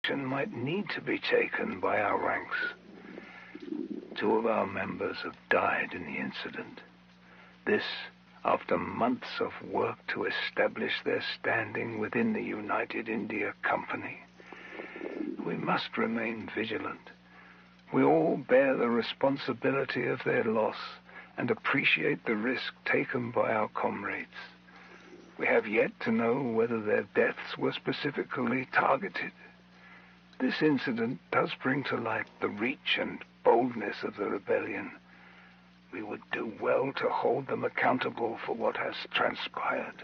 action might need to be taken by our ranks. 2 of our members have died in the incident. This, after months of work to establish their standing within the United India Company. We must remain vigilant. We all bear the responsibility of their loss and appreciate the risk taken by our comrades. We have yet to know whether their deaths were specifically targeted. This incident does bring to light the reach and boldness of the rebellion. We would do well to hold them accountable for what has transpired.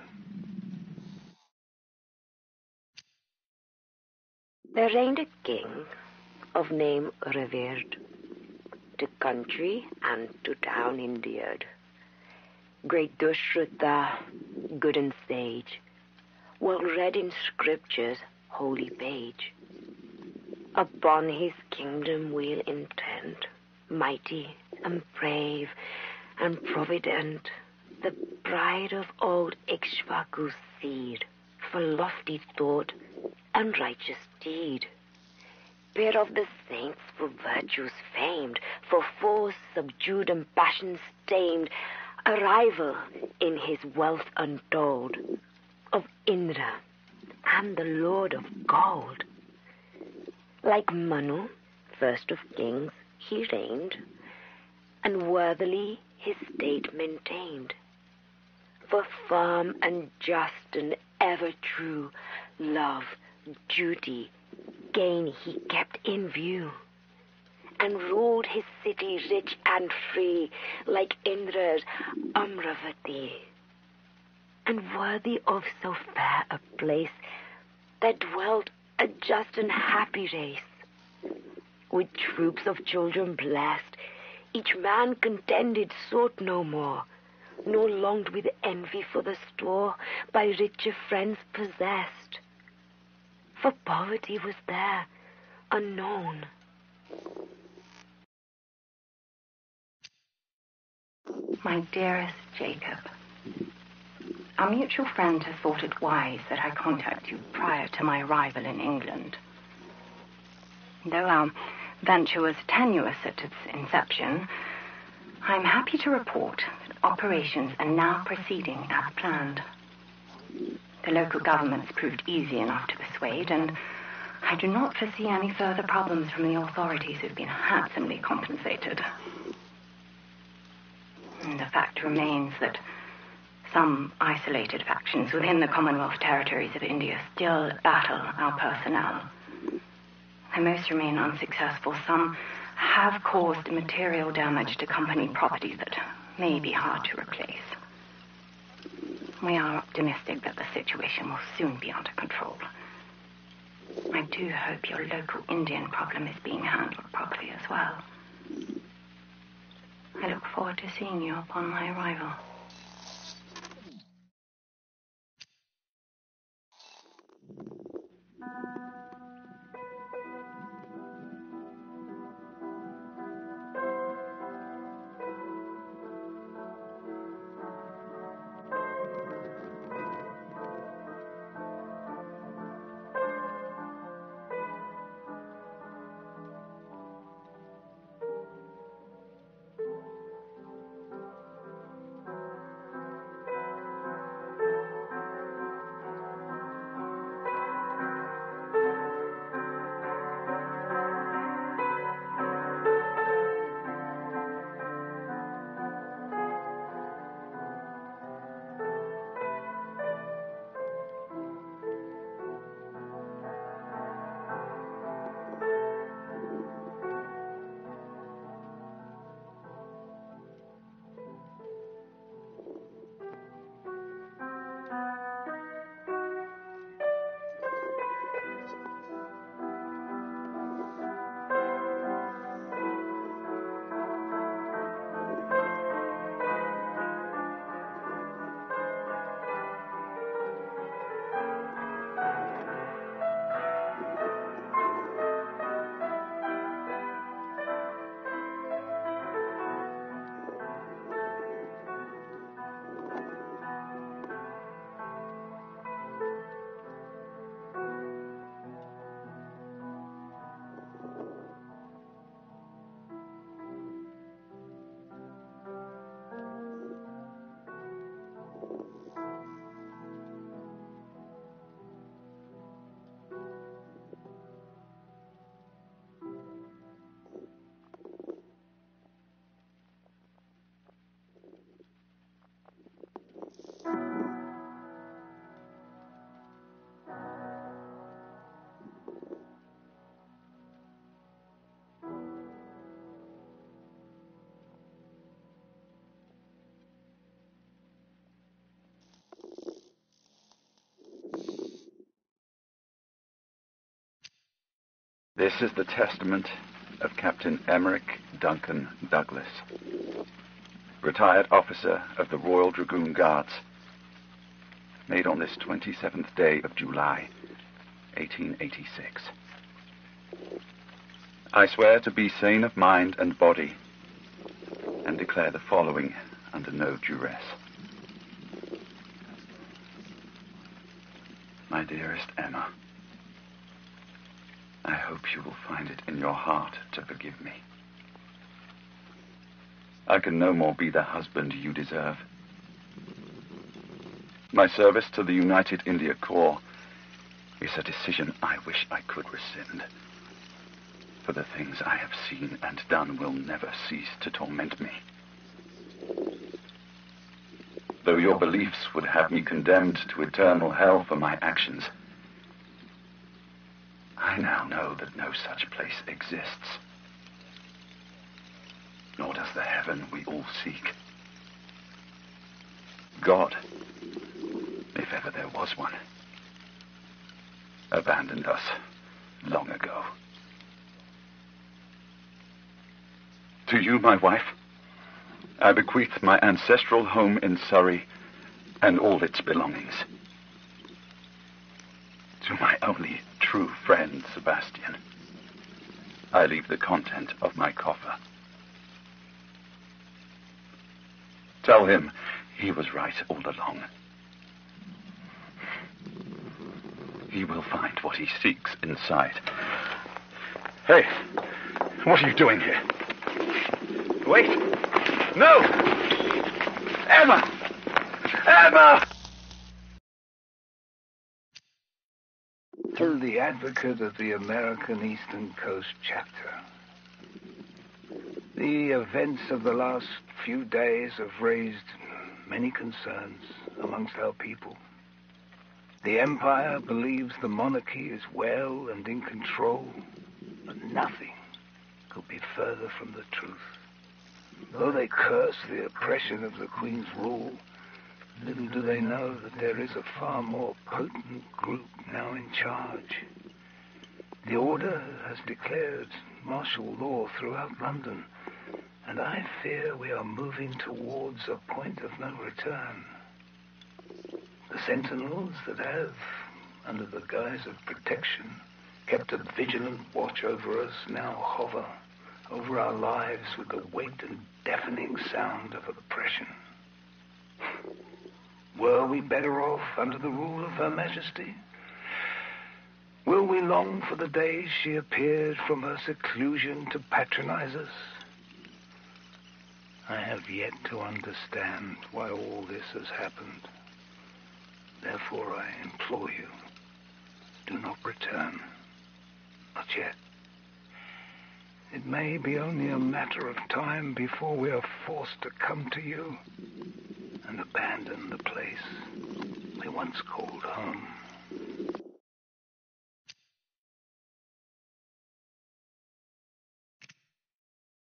There reigned a king of name revered, to country and to town endeared. Great Dushruta, good and sage, well read in scripture's holy page. Upon his kingdom we'll intend, mighty and brave and provident, the pride of old Ikshvaku's seed, for lofty thought and righteous deed. Pair of the saints for virtues famed, for foes subdued and passions tamed, a rival in his wealth untold, of Indra and the Lord of Gold. Like Manu, first of kings, he reigned, and worthily his state maintained. For firm and just and ever true, love, duty, gain he kept in view, and ruled his city rich and free, like Indra's Amravati. And worthy of so fair a place, there dwelt a just and happy race. With troops of children blessed, each man contented sought no more, nor longed with envy for the store by richer friends possessed. For poverty was there, unknown. My dearest Jacob, our mutual friend has thought it wise that I contact you prior to my arrival in England. Though our venture was tenuous at its inception, I'm happy to report that operations are now proceeding as planned. The local government's proved easy enough to persuade, and I do not foresee any further problems from the authorities who've been handsomely compensated. And the fact remains that some isolated factions within the Commonwealth territories of India still battle our personnel. Though most remain unsuccessful, some have caused material damage to company property that may be hard to replace. We are optimistic that the situation will soon be under control. I do hope your local Indian problem is being handled properly as well. I look forward to seeing you upon my arrival. This is the testament of Captain Emmerich Duncan Douglas, retired officer of the Royal Dragoon Guards, made on this 27th day of July, 1886. I swear to be sane of mind and body, and declare the following under no duress. My dearest Emma, I hope you will find it in your heart to forgive me. I can no more be the husband you deserve. My service to the United India Corps is a decision I wish I could rescind. For the things I have seen and done will never cease to torment me. Though your beliefs would have me condemned to eternal hell for my actions, I now know that no such place exists. Nor does the heaven we all seek. God, if ever there was one, abandoned us long ago. To you, my wife, I bequeath my ancestral home in Surrey and all its belongings. To my only true friend, Sebastian, I leave the content of my coffer. Tell him he was right all along. He will find what he seeks inside. Hey, what are you doing here? Wait! No! Emma! Emma! To the advocate of the American Eastern Coast chapter. The events of the last few days have raised many concerns amongst our people. The Empire believes the monarchy is well and in control, but nothing could be further from the truth. Though they curse the oppression of the Queen's rule, little do they know that there is a far more potent group now in charge. The Order has declared martial law throughout London, and I fear we are moving towards a point of no return. The sentinels that have, under the guise of protection, kept a vigilant watch over us now hover over our lives with the weight and deafening sound of oppression. Were we better off under the rule of Her Majesty? Will we long for the day she appeared from her seclusion to patronize us? I have yet to understand why all this has happened. Therefore, I implore you, do not return. Not yet. It may be only a matter of time before we are forced to come to you and abandon the place we once called home.